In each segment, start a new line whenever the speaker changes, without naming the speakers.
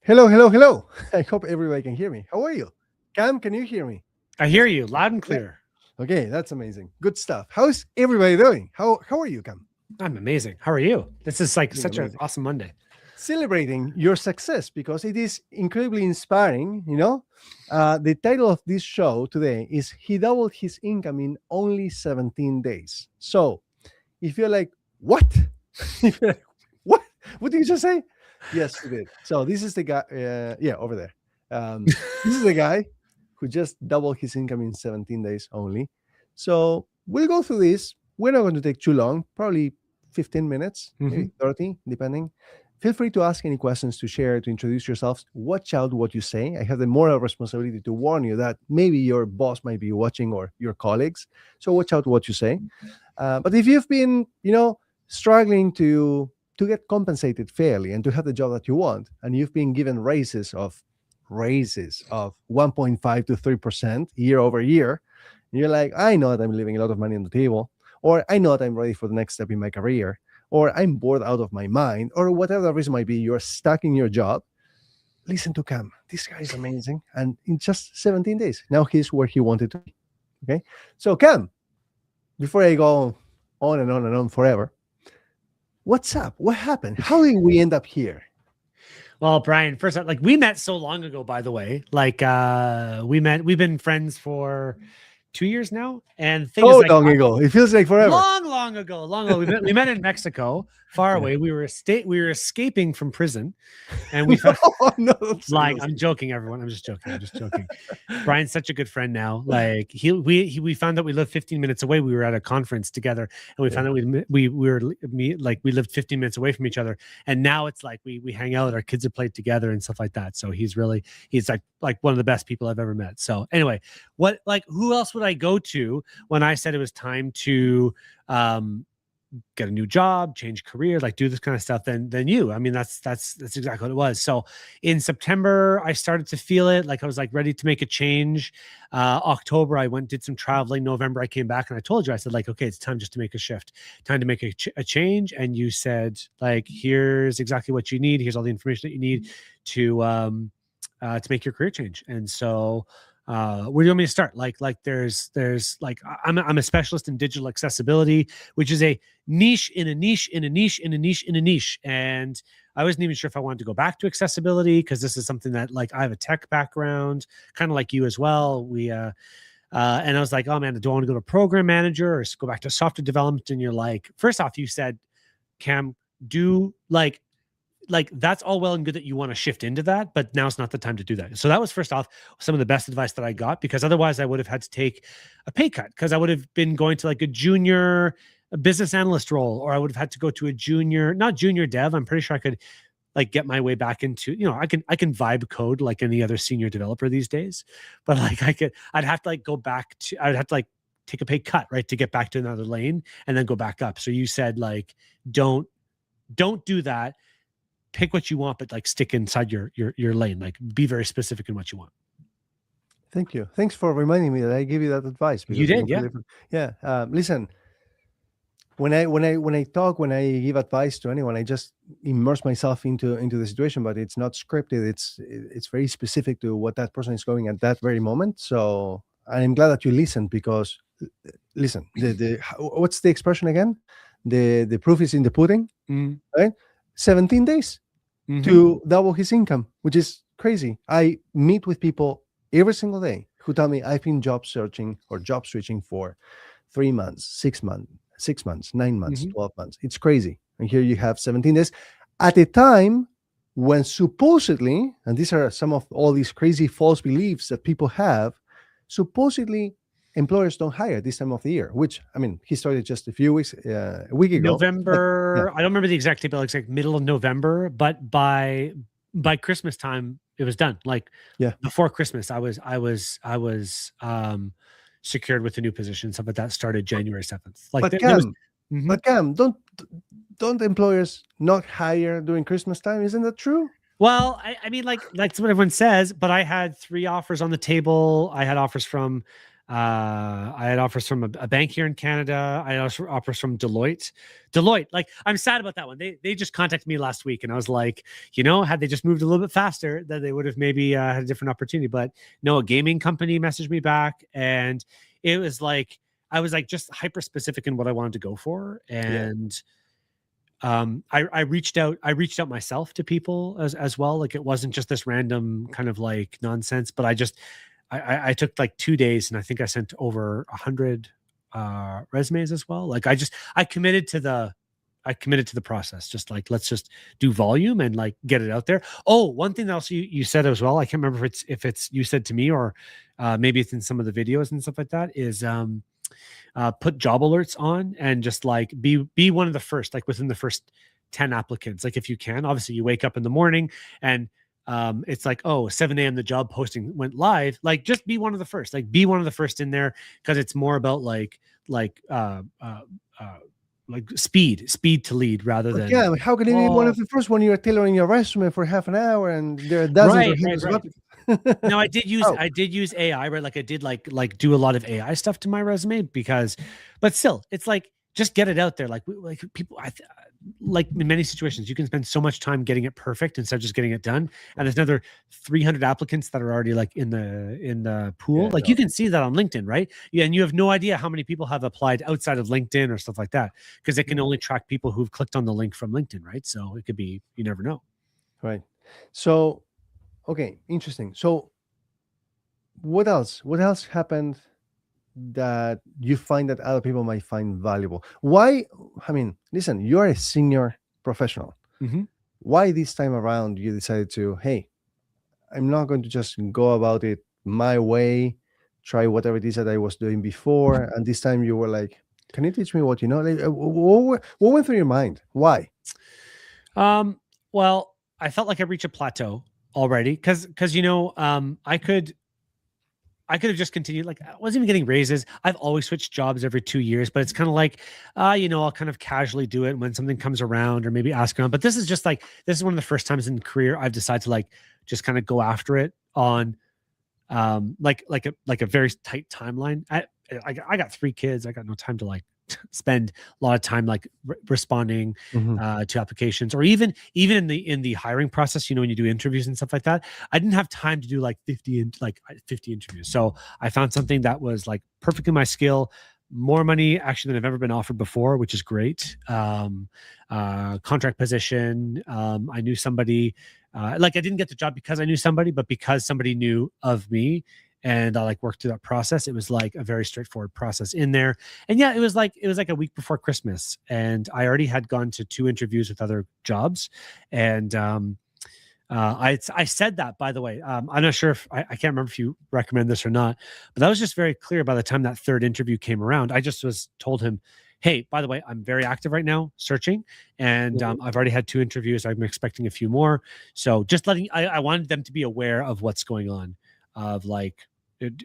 Hello, hello, hello. I hope everybody can hear me. How are you? Cam, can you hear me?
I hear you loud and
Yeah.
clear.
Okay, that's amazing. Good stuff. How's everybody doing? How are you, Cam?
I'm amazing. How are you? This is like
Doing
such an
amazing.
awesome Monday.
Celebrating your success because it is incredibly inspiring. The title of this show today is He Doubled His Income in Only 17 Days. So if you're like, what? If you're like, what? What did you just say? Yes, he did. So this is the guy, yeah, over there. This is the guy who just doubled his income in 17 days only. So we'll go through this. We're not going to take too long, probably 15 minutes, maybe
Mhm.
30, depending. Feel free to ask any questions, to share, to introduce yourselves. Watch out what you say. I have the moral responsibility to warn you that maybe your boss might be watching or your colleagues. So watch out what you say. But if you've been, struggling to get compensated fairly and to have the job that you want, and you've been given raises of 1.5 to 3% year over year, and you're like, I know that I'm leaving a lot of money on the table, or I know that I'm ready for the next step in my career, or I'm bored out of my mind, or whatever the reason might be, you're stuck in your job. Listen to Cam. This guy is amazing, and in just 17 days, now he's where he wanted to be. Okay, so Cam, before I go on and on and on forever, what's up? What happened? How did we end up here?
Well, Brian, first, like we met so long ago, by the way. We've been friends for 2 years now. And the thing is,
So
like,
long ago. It feels like forever.
long ago, long ago, we met in Mexico, far
Yeah.
away. We were escaping from prison, and we found
No, don't say
like
those
I'm
things.
joking, everyone. I'm just joking. I'm just joking. Brian's such a good friend now. Like we found out we lived 15 minutes away. We were at a conference together, and we
Yeah.
found out we lived 15 minutes away from each other. And now it's like we hang out. Our kids have played together and stuff like that. So he's like one of the best people I've ever met. So anyway, who else would I go to when I said it was time to um get a new job, change career, like do this kind of stuff, then you. I mean, that's exactly what it was. So in September, I started to feel it. Like I was like ready to make a change. October, I went did some traveling. November, I came back and I told you, I said like, okay, it's time just to make a shift, time to make a change. And you said like, here's exactly what you need. Here's all the information that you need to make your career change. And so where do you want me to start? There's like I'm a specialist in digital accessibility, which is a niche in a niche in a niche in a niche in a niche. And I wasn't even sure if I wanted to go back to accessibility because this is something that like I have a tech background, kind of like you as well. And I was like, oh man, do I want to go to program manager or go back to software development? And you're like, first off, you said, Cam, do like that's all well and good that you want to shift into that, but now's not the time to do that. So that was first off some of the best advice that I got, because otherwise I would have had to take a pay cut because I would have been going to like a junior business analyst role, or I would have had to go to a junior, not junior dev. I'm pretty sure I could like get my way back into, I can vibe code like any other senior developer these days, but like I'd have to like go back to, I'd have to like take a pay cut, right, to get back to another lane and then go back up. So you said like, don't do that, pick what you want, but like stick inside your lane. Like be very specific in what you want.
Thank you. Thanks for reminding me that I gave you that advice
You
because I
did, yeah.
completely. Yeah. Listen, when I give advice to anyone, I just immerse myself into the situation, but it's not scripted. It's very specific to what that person is going at that very moment. So I'm glad that you listened because listen, what's the expression again? The proof is in the pudding,
Mm-hmm.
right? 17 days
Mm-hmm.
to double his income, which is crazy. I meet with people every single day who tell me I've been job searching or job switching for 3 months, 6 months, 6 months, 9 months,
Mm-hmm.
12 months. It's crazy. And here you have 17 days at a time when supposedly, and these are some of all these crazy false beliefs that people have, supposedly employers don't hire this time of the year, which I mean, he started just a week ago. But yeah,
November. I don't remember the exact date, but like middle of November. But by Christmas time, it was done. Like
yeah.
before Christmas, I was secured with a new position. Stuff like that started January 7th. Like
But
there was.
Cam,
Mhm.
but Cam, don't employers not hire during Christmas time? Isn't that true?
Well, I mean, like that's what everyone says, but I had 3 offers on the table. I had offers from I had offers from a bank here in Canada. I had also offers from Deloitte. Deloitte, like I'm sad about that one. They just contacted me last week, and I was like, had they just moved a little bit faster, then they would have maybe had a different opportunity. But no, a gaming company messaged me back, and it was like I was like just hyper specific in what I wanted to go for,
Yeah.
and I reached out myself to people as well. Like it wasn't just this random kind of like nonsense, but I took like 2 days and I think I sent over 100 resumes as well. Like I committed to the process. Just like let's just do volume and like get it out there. Oh, one thing else you said as well. I can't remember if it's you said to me or maybe it's in some of the videos and stuff like that. Is put job alerts on and just like be one of the first, like within the first 10 applicants, like if you can. Obviously you wake up in the morning and it's like, oh, 7 a.m. the job posting went live. Like just be one of the first, like be one of the first in there, because it's more about like uh like speed to lead rather
But
than
yeah, how can you be one of
oh
the first when you're tailoring your resume for half an hour and there are dozens or
right
hundreds of
right.
applicants?
No,
Oh,
I did use AI, right? Like I did like do a lot of AI stuff to my resume because, but still, it's like just get it out there. Like people, like in many situations, you can spend so much time getting it perfect instead of just getting it done. And there's another 300 applicants that are already like in the pool.
yeah,
Like you
no,
can see that on LinkedIn, right? Yeah, and you have no idea how many people have applied outside of LinkedIn or stuff like that because it can
yeah,
only track people who've clicked on the link from LinkedIn, right? So it could be you never know.
right. So, okay, interesting. So, what else? What else happened that you find that other people might find valuable? Why? I mean, listen, you're a senior professional.
Mm-hmm.
Why this time around you decided to, hey, I'm not going to just go about it my way, try whatever it is that I was doing before, and this time you were like, can you teach me what you know? Like, what went through your mind? Why?
Um, well, I felt like I reached a plateau already because I could have just continued. Like I wasn't even getting raises. I've always switched jobs every 2 years, but it's kind of like, I'll kind of casually do it when something comes around or maybe ask around. But this is just like this is one of the first times in career I've decided to like just kind of go after it on like a very tight timeline. I got 3 kids. I got no time to like spend a lot of time like responding
Mhm.
to applications, or even in the hiring process, when you do interviews and stuff like that. I didn't have time to do like 50 interviews, so I found something that was like perfectly my skill, more money actually than I've ever been offered before, which is great. Contract position. I knew somebody. Like I didn't get the job because I knew somebody, but because somebody knew of me, and I like worked through that process. It was like a very straightforward process in there. And yeah, it was like a week before Christmas, and I already had gone to 2 interviews with other jobs, and I said that, by the way. I'm not sure if I can't remember if you recommend this or not, but that was just very clear by the time that third interview came around. I just was told him, hey, by the way, I'm very active right now searching, and
Mhm.
I've already had 2 interviews. I'm expecting a few more. So just I wanted them to be aware of what's going on, of like,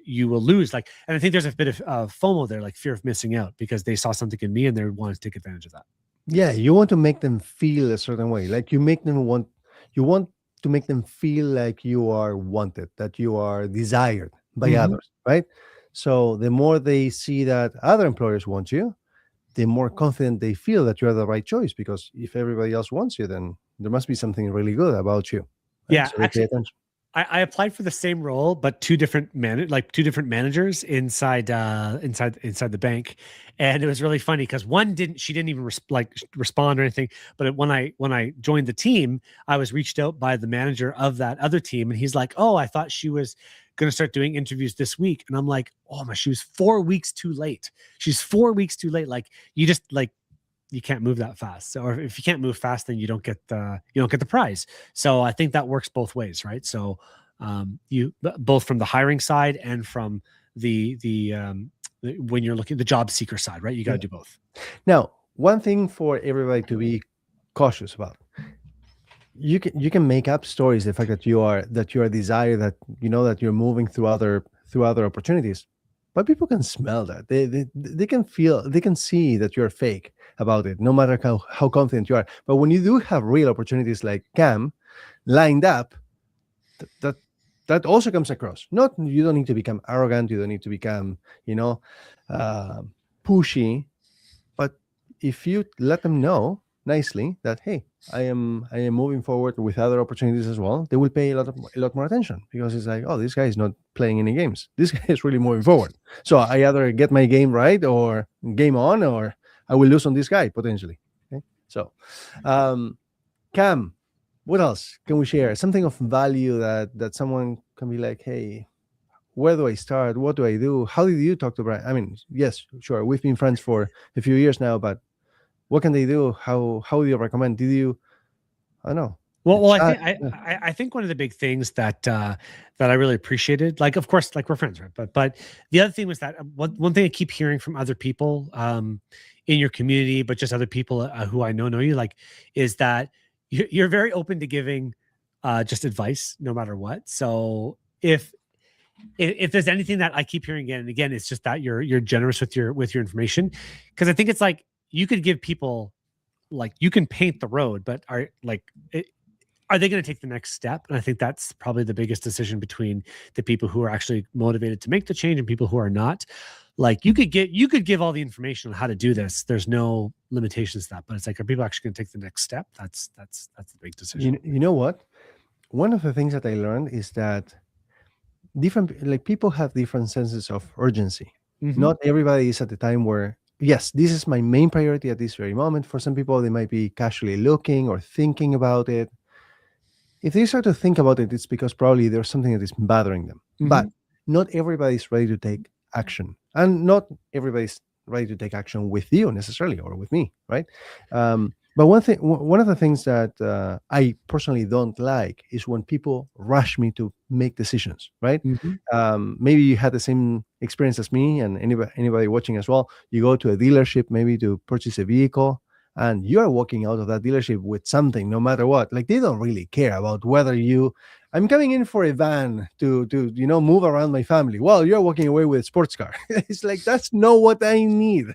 you will lose. Like, and I think there's a bit of FOMO there, like fear of missing out, because they saw something in me and they wanted to take advantage of that.
Yeah, you want to make them feel a certain way. Like you want to make them feel like you are wanted, that you are desired by
Mhm.
others, right? So the more they see that other employers want you, the more confident they feel that you are the right choice. Because if everybody else wants you, then there must be something really good about you, right?
Yeah,
So they pay
actually,
attention.
I applied for the same role, but two different managers inside the bank, and it was really funny because she didn't even respond or anything. But when I joined the team, I was reached out by the manager of that other team, and he's like, "Oh, I thought she was going to start doing interviews this week," and I'm like, "Oh my, she was 4 weeks too late. She's 4 weeks too late. Like you just like." You can't move that fast. So, or if you can't move fast, then you don't get the prize. So I think that works both ways, right? So you both from the hiring side and from when you're looking the job seeker side, right? You got to
Yeah.
do both.
Now, one thing for everybody to be cautious about: you can make up stories, the fact that you are desired, that you know that you're moving through other opportunities, but people can smell that. They can feel, they can see that you're fake about it, no matter how confident you are. But when you do have real opportunities like Cam lined up, that that also comes across. Not, you don't need to become arrogant, you don't need to become, you know, uh, pushy, but if you let them know nicely that, hey, I am moving forward with other opportunities as well, they will pay a lot more attention, because it's like, oh, this guy is not playing any games, this guy is really moving forward, so I either get my game right or game on, or I will lose on this guy potentially. Okay, so Cam, what else can we share? Something of value that someone can be like, hey, where do I start? What do I do? How did you talk to Brian? I mean, yes, sure, we've been friends for a few years now, but what can they do? How do you recommend? Did you, I don't know, a
Well, I
chat?
think
Yeah.
I think one of the big things that that I really appreciated, like, of course, like, we're friends, right? But the other thing was that one thing I keep hearing from other people in your community, but just other people who I know you, like, is that you're very open to giving just advice, no matter what. So if there's anything that I keep hearing again and again, it's just that you're generous with your information, because I think it's like you could give people, like, you can paint the road, but are they going to take the next step? And I think that's probably the biggest decision between the people who are actually motivated to make the change and people who are not. Like, you could give all the information on how to do this. There's no limitations to that, but it's like, are people actually going to take the next step? That's the big decision.
You know what? One of the things that I learned is that different, like, people have different senses of urgency.
Mhm.
Not everybody is at the time where, yes, this is my main priority at this very moment. For some people, they might be casually looking or thinking about it. If they start to think about it, it's because probably there's something that is bothering them. But
Mhm.
not everybody's ready to take action, and not everybody's ready to take action with you necessarily, or with me, right? But one of the things that I personally don't like is when people rush me to make decisions, right?
Mhm.
Maybe you had the same experience as me, and anybody watching as well. You go to a dealership maybe to purchase a vehicle, and you're walking out of that dealership with something, no matter what. Like, they don't really care about whether you, I'm coming in for a van to move around my family. Well, you're walking away with a sports car. It's like, that's not what I need,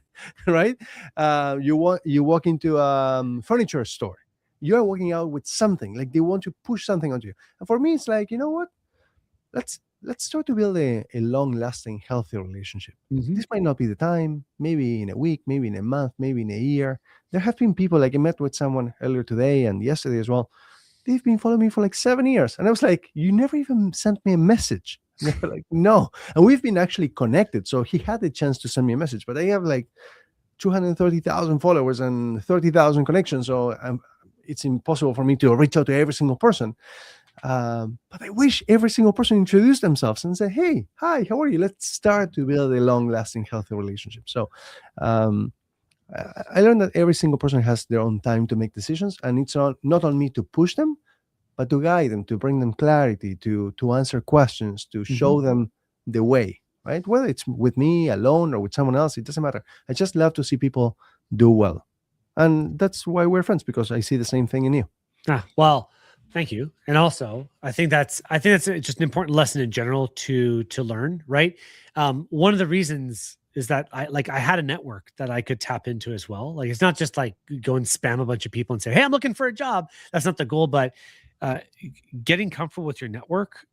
right? You walk into a furniture store. You're walking out with something, like they want to push something onto you. And for me, it's like, you know what? Let's start to build a long-lasting, healthy relationship.
Mhm.
This might not be the time. Maybe in a week, maybe in a month, maybe in a year. There have been people, like, I met with someone earlier today and yesterday as well. They've been following me for like 7 years, and I was like, you never even sent me a message. And they were like, no. And we've been actually connected, so he had the chance to send me a message. But I have like 230,000 followers and 30,000 connections, so it's impossible for me to reach out to every single person. But I wish every single person introduced themselves and say, hey, hi, how are you? Let's start to build a long lasting, healthy relationship. So um, I learned that every single person has their own time to make decisions, and it's not on me to push them, but to guide them, to bring them clarity, to answer questions, to
Mhm.
show them the way, right? Whether it's with me alone or with someone else, it doesn't matter. I just love to see people do well. And that's why we're friends, because I see the same thing in you.
Well, thank you. And also, I think that's just an important lesson in general to learn, right? One of the reasons is that I had a network that I could tap into as well. Like, it's not just like go and spam a bunch of people and say, "Hey, I'm looking for a job." That's not the goal, but uh, getting comfortable with your network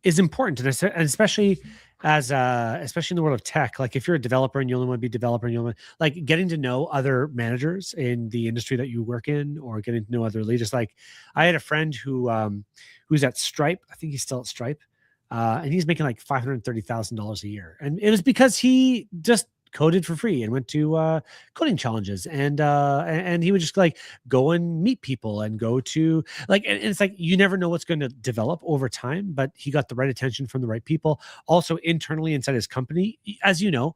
is important, and especially especially in the world of tech. Like, if you're a developer and you only want to be a developer and you only like getting to know other managers in the industry that you work in, or getting to know other leaders. Like, I had a friend who's at Stripe. I think he's still at Stripe, and he's making like $530,000 a year, and it was because he just coded for free and went to coding challenges, and he would just like go and meet people and go to like, and it's like, you never know what's going to develop over time, but he got the right attention from the right people. Also, internally inside his company, as you know,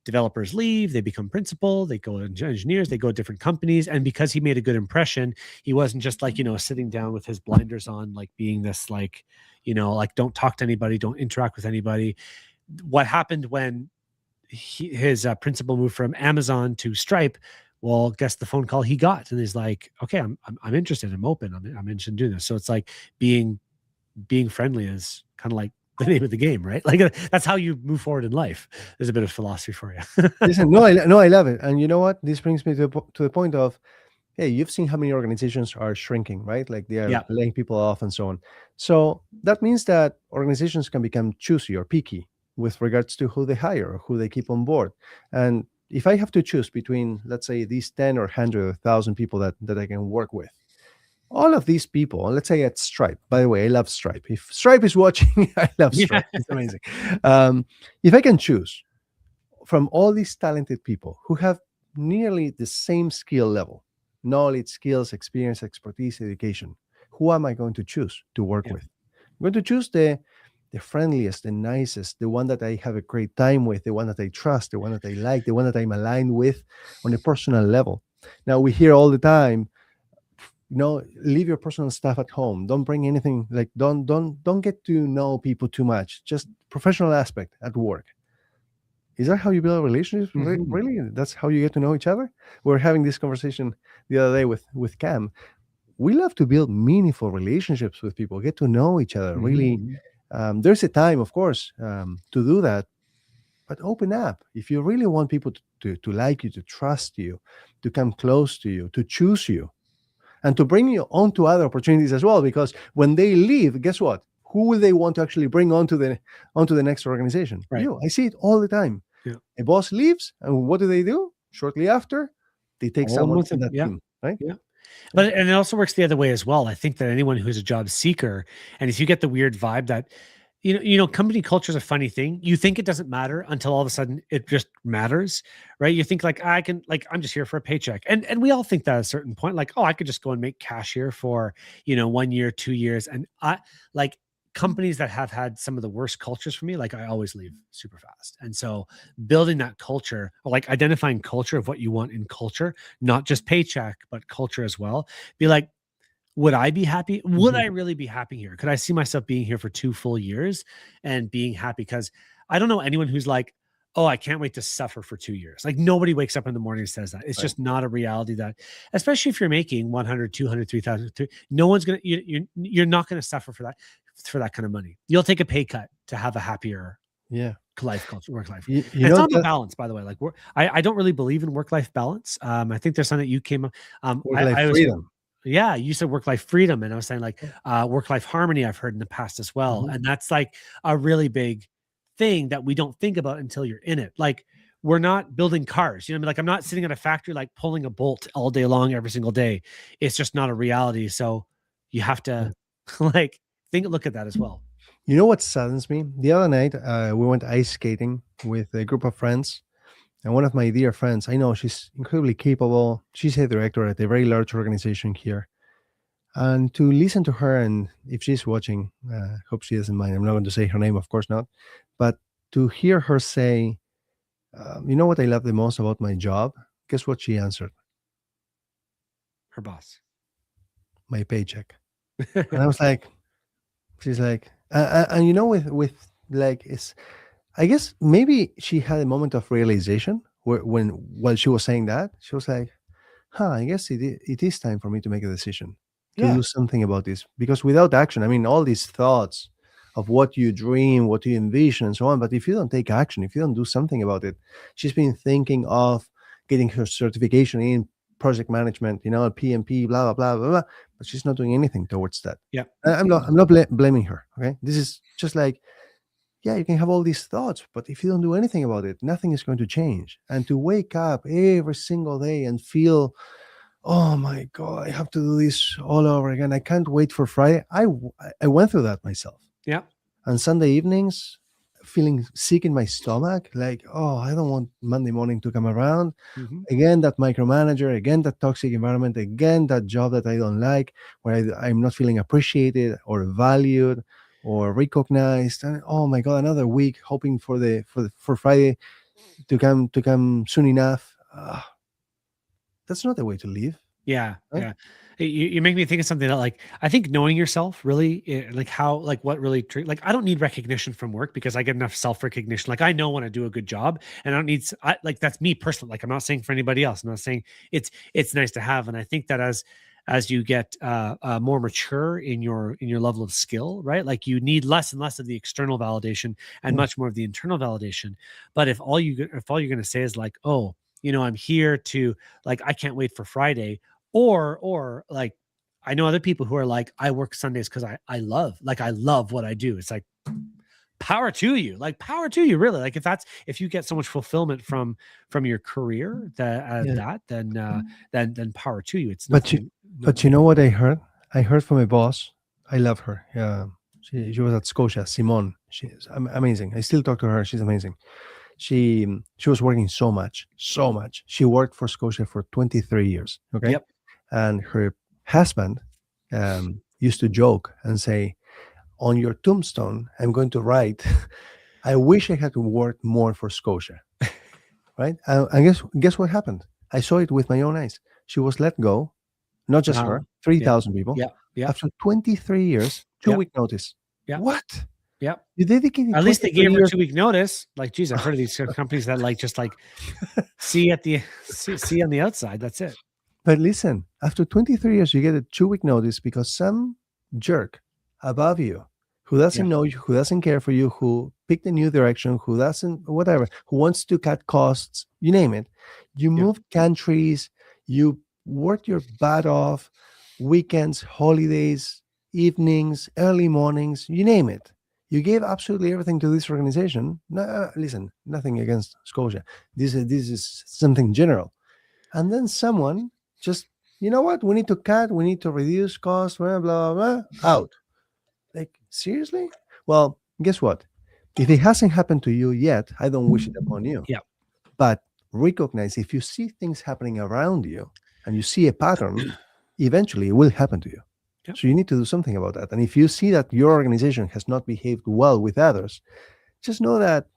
developers leave, they become principal, they go into engineers, they go to different companies. And because he made a good impression, he wasn't just like, sitting down with his blinders on, like being this, like, like, don't talk to anybody, don't interact with anybody. What happened when his principal moved from Amazon to Stripe? Well, guess the phone call he got, and he's like, okay, I'm interested, I'm open, I'm interested in doing this. So it's like being friendly is kind of like the name of the game, right? Like, that's how you move forward in life. There's a bit of philosophy for you.
Listen, no, I love it. And you know what? This brings me to the point of, hey, you've seen how many organizations are shrinking, right? Like they are
Yeah.
laying people off and so on. So that means that organizations can become choosy or picky with regards to who they hire or who they keep on board. And if I have to choose between, let's say, these 10 or 100 or 1,000 people that I can work with, all of these people, let's say at Stripe, by the way, I love Stripe. If Stripe is watching, I love
Yeah.
Stripe. It's amazing. Um, if I can choose from all these talented people who have nearly the same skill level, knowledge, skills, experience, expertise, education, who am I going to choose to work
Yeah.
with? I'm going to choose the friendliest, the nicest, the one that I have a great time with, the one that I trust, the one that I like, the one that I'm aligned with on a personal level. Now we hear all the time, leave your personal stuff at home. Don't bring anything, like don't get to know people too much. Just professional aspect at work. Is that how you build relationships?
Mhm.
Really? That's how you get to know each other? We're having this conversation the other day with Cam. We love to build meaningful relationships with people, get to know each other.
Mhm.
Really,
Mhm.
there's a time, of course, to do that. But open up. If you really want people to like you, to trust you, to come close to you, to choose you, and to bring you onto other opportunities as well. Because when they leave, guess what? Who will they want to actually bring onto the next organization?
Right.
You. I see it all the time.
Yeah.
A boss leaves, and what do? Shortly after, they take
All
someone
with
from
him.
that
Yeah.
team, right?
Yeah.
Yeah.
But and it also works the other way as well. I think that anyone who's a job seeker, and if you get the weird vibe that, company culture is a funny thing. You think it doesn't matter until all of a sudden it just matters, right? You think like I'm just here for a paycheck, and we all think that at a certain point, like, oh, I could just go and make cash here for 1 year, 2 years, and I like companies that have had some of the worst cultures for me. Like I always leave super fast, and so building that culture, or like identifying culture of what you want in culture, not just paycheck, but culture as well. Be like, would I be happy? Would
Mhm.
I really be happy here? Could I see myself being here for 2 full years and being happy? Because I don't know anyone who's like, "Oh, I can't wait to suffer for 2 years." Like, nobody wakes up in the morning and says that. It's
Right.
just not a reality that, especially if you're making 100, 200, 3,000, no one's gonna you're not gonna suffer for that kind of money. You'll take a pay cut to have a happier
Yeah.
life culture, work life.
You
And it's
know
all about
that
balance, by the way. Like, I don't really believe in work life balance. I think there's something that you came up.
work life
I was
freedom.
Yeah, you said work life freedom, and I was saying like work life harmony. I've heard in the past as well,
Mhm.
and that's like a really big thing that we don't think about until you're in it. Like we're not building cars, you know what I mean? Like I'm not sitting at a factory like pulling a bolt all day long every single day. It's just not a reality. So you have to like look at that as well.
You know what saddens me? The other night, we went ice skating with a group of friends, and one of my dear friends, I know she's incredibly capable. She's a director at a very large organization here. And to listen to her, and if she's watching, hope she doesn't mind. I'm not going to say her name, of course not, but to hear her say, "You know what I love the most about my job?" Guess what she answered?
Her boss.
My paycheck. And I was like, she's like, and with like, it's, I guess maybe she had a moment of realization when while she was saying that, she was like, I guess it is time for me to make a decision to
Yeah.
do something about this. Because without action, I mean, all these thoughts of what you dream, what you envision, and so on. But if you don't take action, if you don't do something about it, she's been thinking of getting her certification in project management, PMP, blah, blah, blah, blah, blah, but she's not doing anything towards that.
Yeah.
I'm not blaming her. Okay. This is just like, yeah, you can have all these thoughts, but if you don't do anything about it, nothing is going to change. And to wake up every single day and feel, oh my God, I have to do this all over again. I can't wait for Friday. I went through that myself.
Yeah.
And Sunday evenings, feeling sick in my stomach, like, oh, I don't want Monday morning to come around.
Mhm.
Again, that micromanager, again, that toxic environment, again, that job that I don't like, where I'm not feeling appreciated or valued or recognized. And oh my God, another week hoping for Friday to come soon enough. That's not the way to live,
Yeah,
right?
yeah. You make me think of something that like I think knowing yourself really like how like what really like I don't need recognition from work because I get enough self recognition. Like I know when I do a good job, and I don't need like that's me personally. Like I'm not saying for anybody else. I'm not saying it's nice to have, and I think that as you get more mature in your level of skill, right? Like you need less and less of the external validation and
Mm.
much more of the internal validation. But if all you're going to say is like, oh, I'm here to like I can't wait for Friday. or like I know other people who are like, I work Sundays because I love what I do. It's like power to you, like power to you, really. Like if you get so much fulfillment from your career
Yeah.
that then power to you. It's
But you,
nothing. No,
but you know what I heard? I heard from a boss. I love her. Yeah, she was at Scotia. Simone. She's amazing. I still talk to her. She's amazing. She was working so much, so much. She worked for Scotia for 23 years. Okay,
yep.
and her husband used to joke and say, "On your tombstone, I'm going to write, I wish I had worked more for Scotia." Right? And guess what happened? I saw it with my own eyes. She was let go. Not just
Uh-huh.
her,
Yeah.
3,000 people.
Yep. Yep.
After 23 years,
Yep.
2 week notice.
Yep.
What?
Yep.
You dedicated
At least they
23
gave her
years.
2 week notice. Like, geez, I've heard of these companies that like just like see at the see on the outside. That's it.
But listen, after 23 years, you get a 2 week notice because some jerk above you who
Yeah.
doesn't know you, who doesn't care for you, who picked a new direction, who doesn't, whatever, who wants to cut costs, you name it. You
Yeah.
moved countries, you worked your butt off, weekends, holidays, evenings, early mornings, you name it. You gave absolutely everything to this organization. No, listen, nothing against Scotia. This is something general. And then someone just, you know what? We need to cut. We need to reduce costs. Blah blah blah. Out. Like seriously? Well, guess what? If it hasn't happened to you yet, I don't wish it upon you.
Yeah.
But recognize if you see things happening around you and you see a pattern, eventually it will happen to you.
Yep.
So you need to do something about that. And if you see that your organization has not behaved well with others, just know that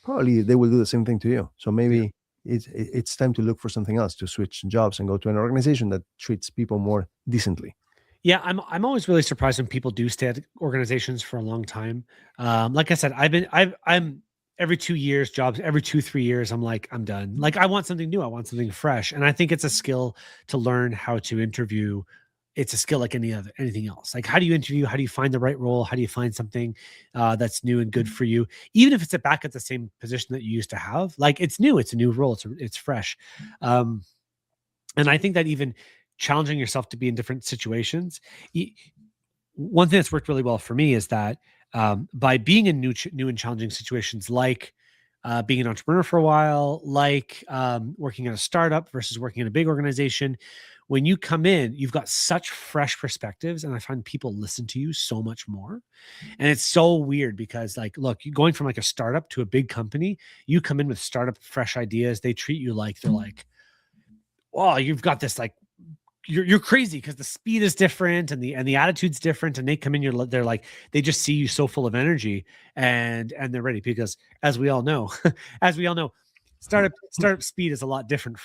probably they will do the same thing to you. So maybe it's time to look for something else, to switch jobs and go to an organization that treats people more decently.
Yeah, I'm always really surprised when people do stay at organizations for a long time. Like I said, I'm every 2 years, jobs every 2 3 years. I'm like, I'm done. Like I want something new. I want something fresh, and I think it's a skill to learn how to interview. It's a skill like anything else. Like how do you interview? How do you find the right role? How do you find something that's new and good for you? Even if it's back at the same position that you used to have, like it's new. It's a new role. It's fresh. Um, and I think that even challenging yourself to be in different situations. One thing that's worked really well for me is that by being in new and challenging situations, like being an entrepreneur for a while, like working in a startup versus working in a big organization, when you come in, you've got such fresh perspectives, and I find people listen to you so much more. And it's so weird because, like, look, you going from like a startup to a big company, you come in with startup fresh ideas. They treat you like they're like, "Oh, you've got this like you're crazy," because the speed is different and the attitude's different, and they come in, they're like they just see you so full of energy and they're ready because as we all know, as we all know, startup speed is a lot different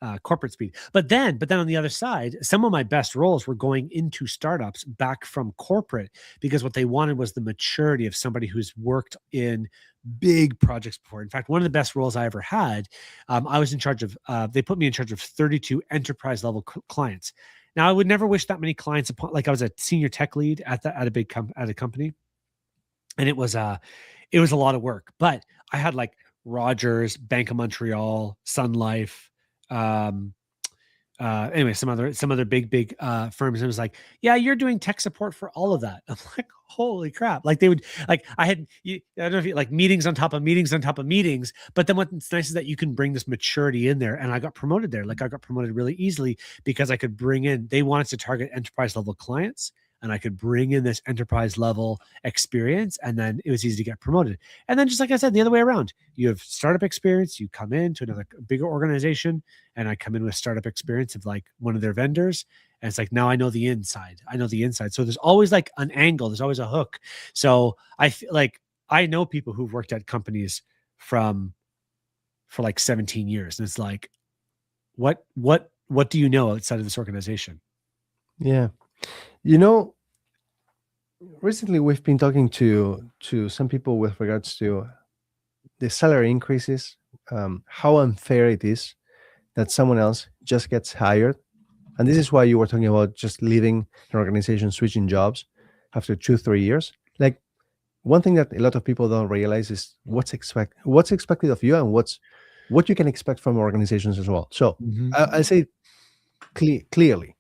Yeah.
corporate speed. But then on the other side, some of my best roles were going into startups back from corporate because what they wanted was the maturity of somebody who's worked in big projects before. In fact, one of the best roles I ever had, I was in charge of. They put me in charge of 32 enterprise level clients. Now, I would never wish that many clients upon. Like I was a senior tech lead at a big at a company, and it was a lot of work. But I had like Rogers, Bank of Montreal, Sun Life, um, anyway, some other big firms, and it was like, yeah, you're doing tech support for all of that. I'm like, holy crap. Like they would like I don't know if you like meetings on top of meetings on top of meetings, but then what's nice is that you can bring this maturity in there. And I got promoted there. Like I got promoted really easily because I could bring in, they wanted to target enterprise level clients, and I could bring in this enterprise level experience, and then it was easy to get promoted. And then just like I said, the other way around, you have startup experience, you come into another bigger organization, and I come in with startup experience of like one of their vendors. And it's like, now I know the inside. I know the inside. So there's always like an angle. There's always a hook. So I feel like I know people who've worked at companies for like 17 years. And it's like, what do you know outside of this organization?
Yeah. You know, recently we've been talking to some people with regards to the salary increases, how unfair it is that someone else just gets hired. And this is why you were talking about just leaving an organization, switching jobs after 2 3 years. Like one thing that a lot of people don't realize is what's expected of you and what's what you can expect from organizations as well. So
Mhm.
I say clearly,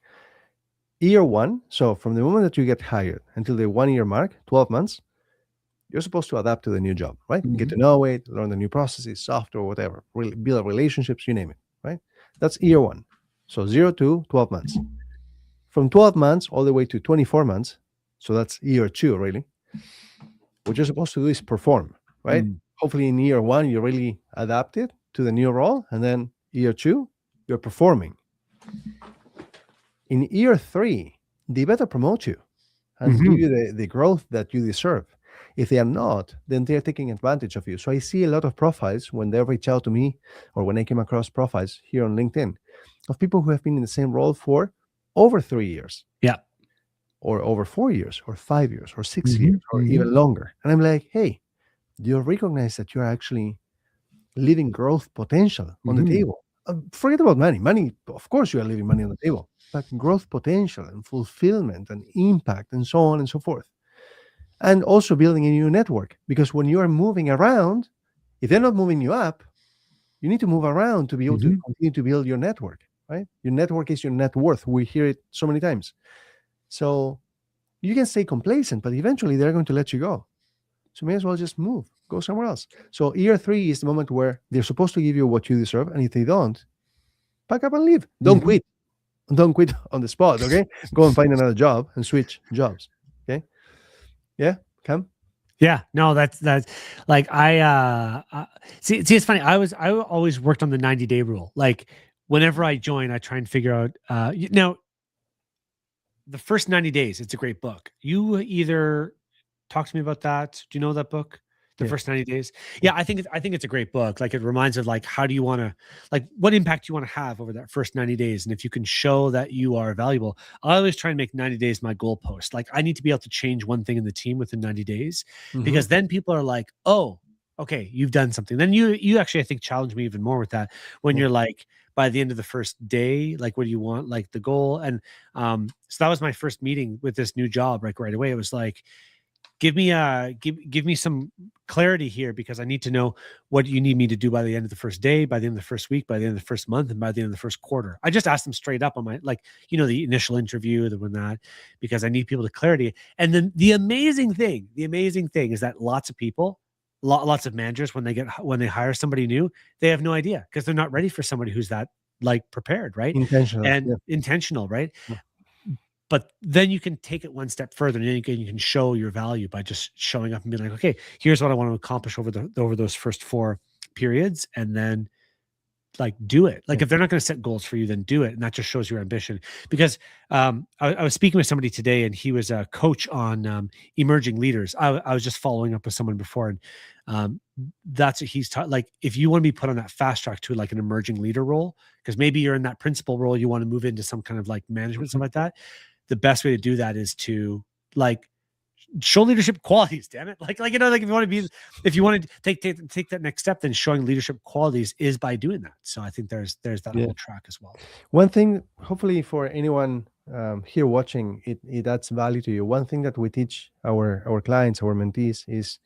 year one, so from the moment that you get hired until the 1 year mark, 12 months, you're supposed to adapt to the new job, right? Get to
Mhm.
know it, learn the new processes, software, whatever, really build relationships, you name it, right? That's year one. So 0 to 12 months. From 12 months all the way to 24 months, so that's year two, really. What you're supposed to do is perform, right?
Mm.
Hopefully, in year one, you really adapted to the new role. And then year two, you're performing. In year three, they better promote you and give
Mhm.
you the growth that you deserve. If they are not, then they're taking advantage of you. So I see a lot of profiles when they reach out to me or when I came across profiles here on LinkedIn of people who have been in the same role for over 3 years
Yeah.
or over 4 years or 5 years or 6 years
Mhm.
or
Mhm.
even longer. And I'm like, hey, do you recognize that you're actually leaving growth potential on the
Mhm.
table? Forget about money. Money, of course, you are leaving money on the table, but growth potential and fulfillment and impact and so on and so forth. And also building a new network because when you are moving around, if they're not moving you up, you need to move around to be able to
Mhm.
continue to build your network, right? Your network is your net worth. We hear it so many times. So you can stay complacent, but eventually they're going to let you go. So may as well just move, go somewhere else. So year three is the moment where they're supposed to give you what you deserve, and if they don't, pack up and leave. Don't
Mhm.
quit. Don't quit on the spot. Okay, go and find another job and switch jobs. Okay, yeah, come.
Yeah, no, that's like see it's funny. I always worked on the 90-day rule. Like whenever I join, I try and figure out now the first 90 days, it's a great book. You either talk to me about that. Do you know that book? The
Yeah,
first 90 days?
yeah.
Yeah, I think it's a great book. Like it reminds of like how do you want to like what impact you want to have over that first 90 days. And if you can show that you are valuable, I always try and make 90 days my goalpost. Like I need to be able to change one thing in the team within 90 days
Mm-hmm.
because then people are like, oh, okay, you've done something. Then you actually I think challenge me even more with that when
Yeah.
you're like by the end of the first day, like what do you want? Like the goal. And so that was my first meeting with this new job, like right away. It was like, give me some clarity here because I need to know what you need me to do by the end of the first day, by the end of the first week, by the end of the first month, and by the end of the first quarter. I just asked them straight up on my like, the initial interview, the one that because I need people to clarity. And then the amazing thing is that lots of people, lots of managers when they hire somebody new, they have no idea because they're not ready for somebody who's that like prepared, right?
Intentional.
And
Yeah.
intentional, right?
Yeah.
But then you can take it one step further and then you can show your value by just showing up and being like, okay, here's what I want to accomplish over those first 4 periods. And then like do it. Like
Yeah.
if they're not going to set goals for you, then do it. And that just shows your ambition. Because I was speaking with somebody today and he was a coach on emerging leaders. I was just following up with someone before and that's what he's taught. Like if you want to be put on that fast track to like an emerging leader role, because maybe you're in that principal role, you want to move into some kind of like management,
Mhm.
something like that. The best way to do that is to like show leadership qualities, damn it. Like if you want to be if you want to take that next step, then showing leadership qualities is by doing that. So I think there's that
Yeah.
whole track as well.
One thing, hopefully, for anyone here watching, it adds value to you. One thing that we teach our clients, our mentees, is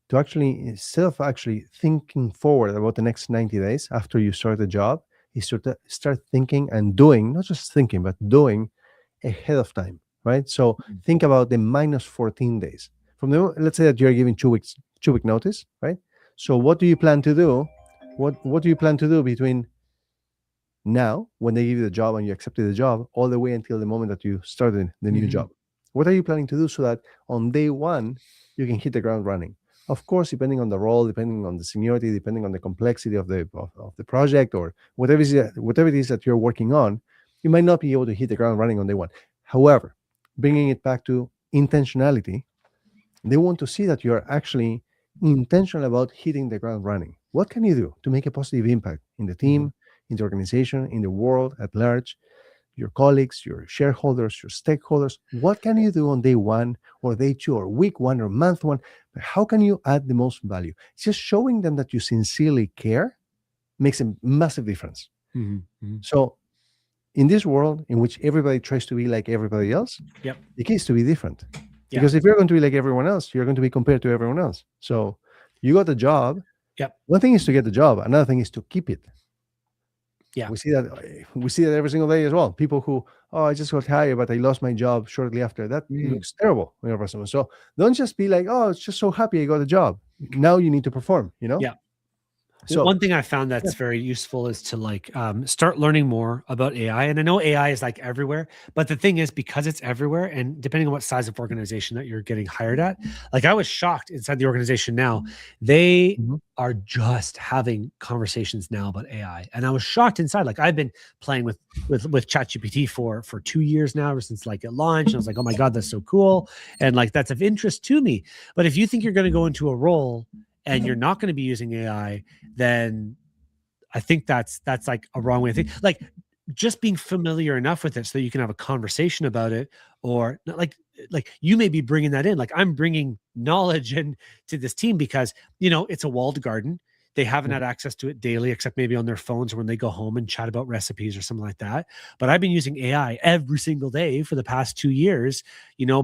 to actually instead of actually thinking forward about the next 90 days after you start the job, is to start thinking and doing, not just thinking, but doing ahead of time, right? So
Mhm.
think about the minus 14 days. From the let's say that you're giving 2 weeks, 2 week notice, right? So what do you plan to do? What do you plan to do between now when they give you the job and you accepted the job all the way until the moment that you started the new
Mhm.
job? What are you planning to do so that on day one you can hit the ground running? Of course, depending on the role, depending on the seniority, depending on the complexity of the project or whatever it is that you're working on, you might not be able to hit the ground running on day one. However, bringing it back to intentionality, they want to see that you're actually intentional about hitting the ground running. What can you do to make a positive impact in the
Mhm.
team, in the organization, in the world at large, your colleagues, your shareholders, your stakeholders? What can you do on day one or day two or week one or month one? How can you add the most value? Just showing them that you sincerely care makes a massive difference.
Mhm. Mhm.
So, in this world in which everybody tries to be like everybody else,
Yep.
the key is to be different.
Yeah.
Because if you're going to be like everyone else, you're going to be compared to everyone else. So you got a job
Yep.
One thing is to get the job. Another thing is to keep it.
Yeah.
We see that every single day as well. People who, oh, I just got hired, but I lost my job shortly after. That looks terrible on your resume. So don't just be like, oh, it's just so happy I got a job. Now you need to perform.
Yeah.
So
one thing I found that's very useful is to like start learning more about AI. And I know AI is like everywhere, but the thing is, because it's everywhere, and depending on what size of organization that you're getting hired at, like I was shocked inside the organization now, they are just having conversations now about AI, and I was shocked inside. Like I've been playing with ChatGPT for 2 years now, ever since like it launched. And I was like, oh my god, that's so cool, and like that's of interest to me. But if you think you're going to go into a role and you're not going to be using AI, then I think that's like a wrong way to think. Like just being familiar enough with it so that you can have a conversation about it, or like you may be bringing that in. Like I'm bringing knowledge in to this team because, it's a walled garden. They haven't had access to it daily, except maybe on their phones or when they go home and chat about recipes or something like that. But I've been using AI every single day for the past 2 years,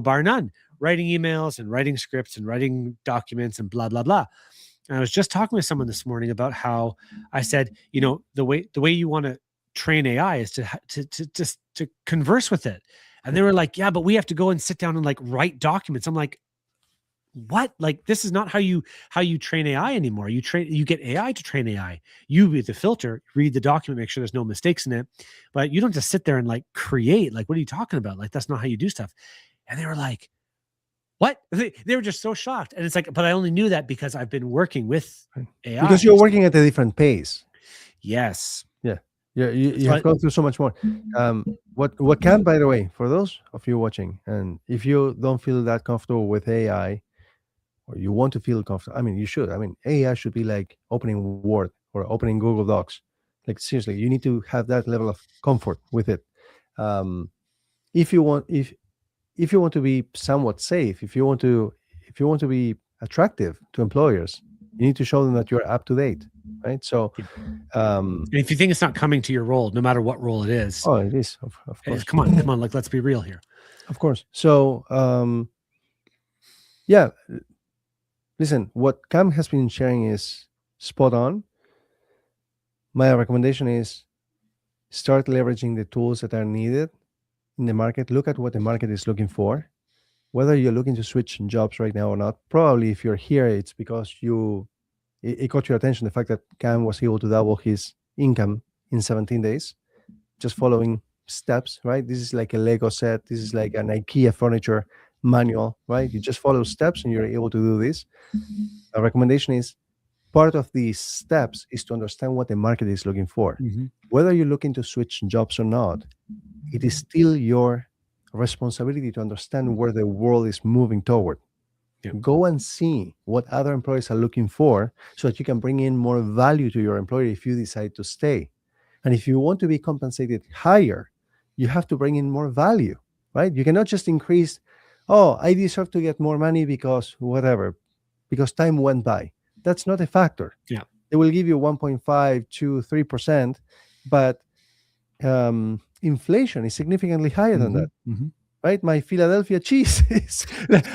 bar none, writing emails and writing scripts and writing documents and blah, blah, blah. And I was just talking with someone this morning about how I said, the way you want to train AI is to converse with it. And they were like, yeah, but we have to go and sit down and like write documents. I'm like, what? Like, this is not how you train AI anymore. You get AI to train AI. You be the filter, read the document, make sure there's no mistakes in it. But you don't just sit there and like create. Like, what are you talking about? Like, that's not how you do stuff. And they were like, what? They were just so shocked. And it's like, but I only knew that because I've been working with AI.
Because you're working at a different pace.
Yes.
Yeah. You have gone through so much more. What can, by the way, for those of you watching, and if you don't feel that comfortable with AI, or you want to feel comfortable, I mean, you should. I mean, AI should be like opening Word or opening Google Docs. Like seriously, you need to have that level of comfort with it. If you want to be somewhat safe, if you want to be attractive to employers, you need to show them that you're up to date, right? So
and if you think it's not coming to your role, no matter what role it is,
it is, of course.
Come on, like let's be real here.
Of course. So yeah, listen, what Cam has been sharing is spot on. My recommendation is start leveraging the tools that are needed in the market. Look at what the market is looking for. Whether you're looking to switch jobs right now or not, probably if you're here, it's because it caught your attention, the fact that Cam was able to double his income in 17 days, just following steps, right? This is like a Lego set. This is like an IKEA furniture manual, right? You just follow steps and you're able to do this. A recommendation is part of these steps is to understand what the market is looking for. Whether you're looking to switch jobs or not, it is still your responsibility to understand where the world is moving toward. Go and see what other employers are looking for so that you can bring in more value to your employer if you decide to stay. And if you want to be compensated higher, you have to bring in more value, right? You cannot just increase, oh, I deserve to get more money because whatever, because time went by. That's not a factor.
Yeah.
They will give you 1.5 to 3%, but inflation is significantly higher than that. Right? My Philadelphia cheese is,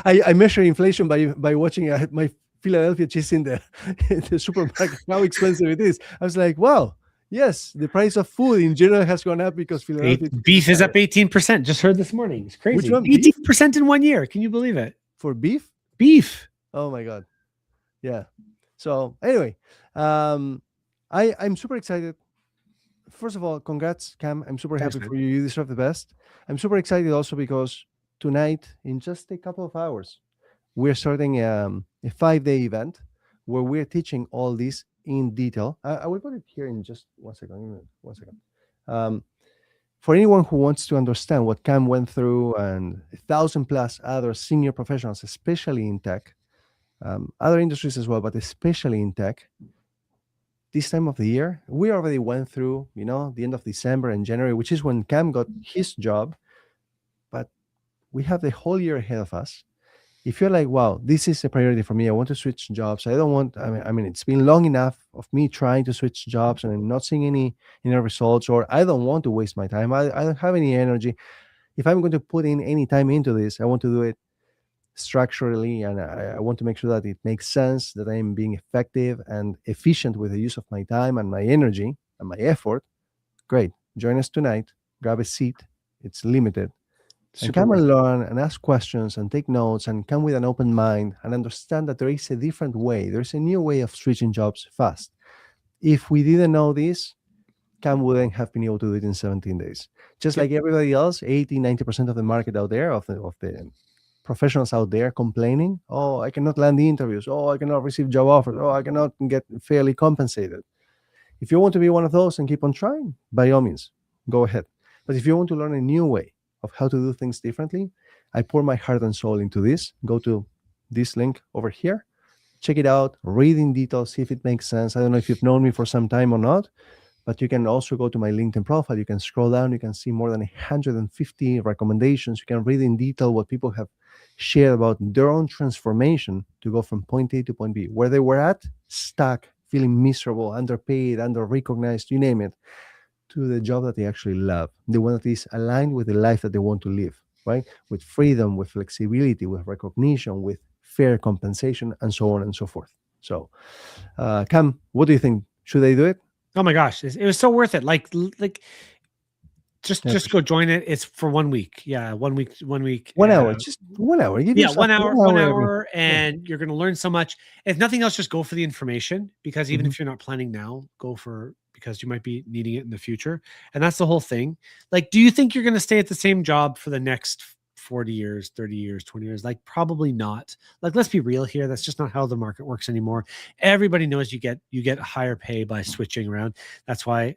I measure inflation by watching my Philadelphia cheese in the supermarket, how expensive it is. I was like, wow, yes, the price of food in general has gone up because Philadelphia
beef is up 18%. Just heard this morning. It's crazy.
Which one?
18% in 1 year. Can you believe it?
For beef?
Beef.
Oh my God. Yeah. So anyway, I'm super excited. First of all, congrats, Cam. I'm super happy for you. You deserve the best. I'm super excited also because tonight, in just a couple of hours, we're starting a 5-day event where we're teaching all this in detail. I will put it here in just 1 second. 1 second. For anyone who wants to understand what Cam went through and 1,000+ other senior professionals, especially in tech, other industries as well, but especially in tech, this time of the year, we already went through, the end of December and January, which is when Cam got his job, but we have the whole year ahead of us. If you're like, wow, this is a priority for me, I want to switch jobs. I mean, it's been long enough of me trying to switch jobs and I'm not seeing any results, or I don't want to waste my time. I don't have any energy. If I'm going to put in any time into this, I want to do it structurally, and I want to make sure that it makes sense, that I am being effective and efficient with the use of my time and my energy and my effort, great. Join us tonight. Grab a seat. It's limited. And
Super
come
worth
and
it.
learn and ask questions and take notes and come with an open mind and understand that there is a different way. There's a new way of switching jobs fast. If we didn't know this, Cam wouldn't have been able to do it in 17 days. Just
Yep.
like everybody else, 80, 90% of the market out there, of the professionals out there complaining, oh, I cannot land the interviews. Oh, I cannot receive job offers. Oh, I cannot get fairly compensated. If you want to be one of those and keep on trying, by all means, go ahead. But if you want to learn a new way of how to do things differently, I pour my heart and soul into this. Go to this link over here, check it out, read in detail, see if it makes sense. I don't know if you've known me for some time or not, but you can also go to my LinkedIn profile. You can scroll down. You can see more than 150 recommendations. You can read in detail what people have shared about their own transformation to go from point A to point B, where they were at, stuck, feeling miserable, underpaid, under recognized, you name it, to the job that they actually love, the one that is aligned with the life that they want to live, right? With freedom, with flexibility, with recognition, with fair compensation, and so on and so forth. So, Cam, what do you think? Should I do it?
Oh my gosh, it was so worth it. Like
I
just
appreciate
go
it.
join it. It's for 1 week. Yeah, 1 week, 1 week.
1 hour, just 1 hour. Give
Yeah,
yourself
one hour,
1
one
hour every.
hour,
Yeah.
and you're gonna learn so much. If nothing else, just go for the information, because even
Mhm.
if you're not planning now, go for, because you might be needing it in the future. And that's the whole thing. Like, do you think you're gonna stay at the same job for the next 40 years, 30 years, 20 years? Like, probably not. Like, let's be real here. That's just not how the market works anymore. Everybody knows you get higher pay by switching around. That's why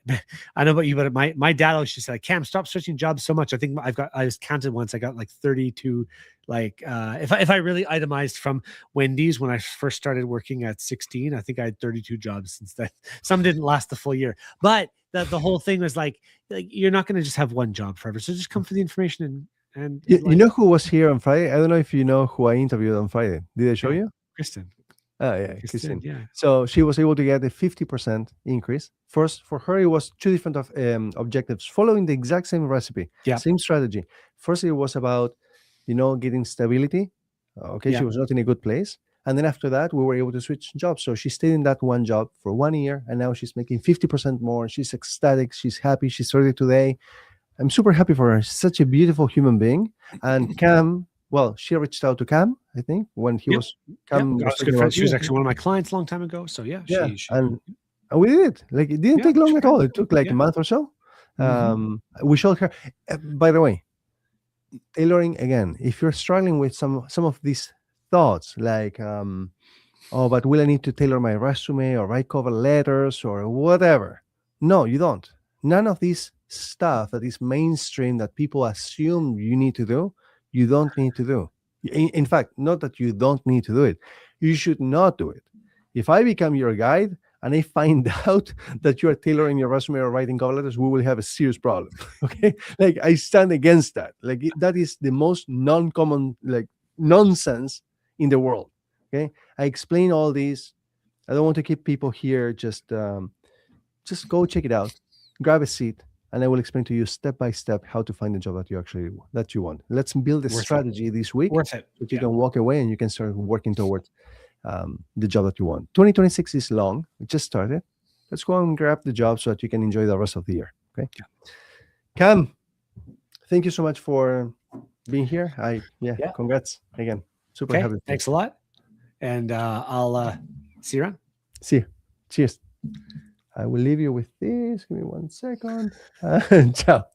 I know about you, but my dad always just said, Cam, stop switching jobs so much. I think I was counted once, I got like 32. Like, if I really itemized from Wendy's when I first started working at 16, I think I had 32 jobs since then. Some didn't last the full year, but the whole thing was like you're not going to just have one job forever. So just come for the information
You,
and
you
like,
know who was here on Friday? I don't know if you know who I interviewed on Friday. Did I show
yeah,
you?
Kristen,
Oh, yeah,
Kristen,
Christine.
yeah,
So she was able to get a 50% increase. First, for her, it was two different objectives, following the exact same recipe,
yeah,
same strategy. First, it was about, getting stability. Okay, she
yeah.
was not in a good place. And then after that, we were able to switch jobs. So she stayed in that one job for 1 year, and now she's making 50% more. She's ecstatic. She's happy. She started today. I'm super happy for her. She's such a beautiful human being. And Cam, well, she reached out to Cam, I think, when he
Yep.
was
Yep.
Cam
I
was
was a
talking
good
about
friend. She
you,
was
I think.
actually one of my clients a long time ago. So yeah,
Yeah,
she
and we did it. Like it didn't
yeah,
take long
she
at
had
all. It took like a
yeah.
month or so.
Hmm.
We showed her. By the way, tailoring again. If you're struggling with some of these thoughts, like oh, but will I need to tailor my resume or write cover letters or whatever? No, you don't. None of this stuff that is mainstream that people assume you need to do, you don't need to do. In fact, not that you don't need to do it, you should not do it. If I become your guide and I find out that you are tailoring your resume or writing cover letters, we will have a serious problem. Okay. Like I stand against that. Like that is the most non common, like nonsense in the world. Okay. I explain all these. I don't want to keep people here. Just go check it out, grab a seat, and I will explain to you step by step how to find the job that you want. Let's build a
Worth it.
strategy this week
Worth it.
so that you
Yeah.
can walk away and you can start working towards the job that you want. 2026 is long. It just started. Let's go and grab the job so that you can enjoy the rest of the year. Okay.
Yeah.
Cam, thank you so much for being here.
Yeah.
Congrats again. Super
Okay.
happy.
Thanks a lot. And I'll see you around.
See you. Cheers. I will leave you with this. Give me 1 second. Ciao.